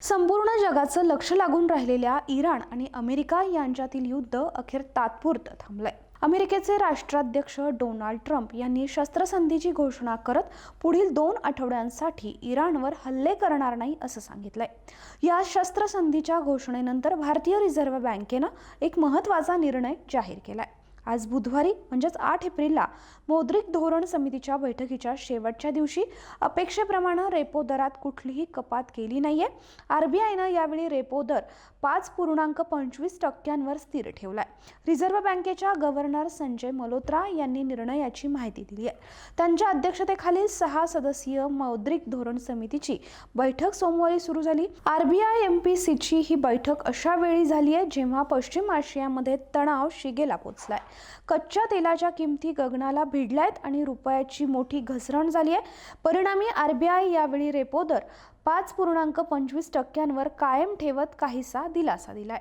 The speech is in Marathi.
संपूर्ण जगाचं लक्ष लागून राहिलेल्या इराण आणि अमेरिका यांच्यातील युद्ध अखेर तात्पुरतं थांबलंय। अमेरिकेचे राष्ट्राध्यक्ष डोनाल्ड ट्रम्प यांनी शस्त्रसंधीची घोषणा करत पुढील 2 आठवड्यांसाठी इराणवर हल्ले करणार नाही असं सांगितलंय। या शस्त्रसंधीच्या घोषणेनंतर भारतीय रिझर्व्ह बँकेनं एक महत्त्वाचा निर्णय जाहीर केलाय। आज बुधवारी म्हणजेच 8 एप्रिलला मौद्रिक धोरण समितीच्या बैठकीच्या शेवटच्या दिवशी अपेक्षेप्रमाणे रेपो दरात कुठलीही कपात केली नाहीये। आरबीआयनं यावेळी रेपो दर 5.25% स्थिर ठेवलाय। रिझर्व्ह बँकेच्या गव्हर्नर संजय मल्होत्रा यांनी निर्णयाची माहिती दिली आहे। त्यांच्या अध्यक्षतेखालील 6 सदस्यीय मौद्रिक धोरण समितीची बैठक सोमवारी सुरू झाली। आरबीआय एमपीसीची ही बैठक अशा वेळी झाली आहे जेव्हा पश्चिम आशियामध्ये तणाव शिगेला पोहोचलाय। कच्च्या तेलाच्या किमती गगनाला भिडल्यात आणि रुपयाची मोठी घसरण झाली आहे। परिणामी आरबीआय यावेळी रेपो दर 5.25% कायम ठेवत काहीसा दिलासा दिलाय।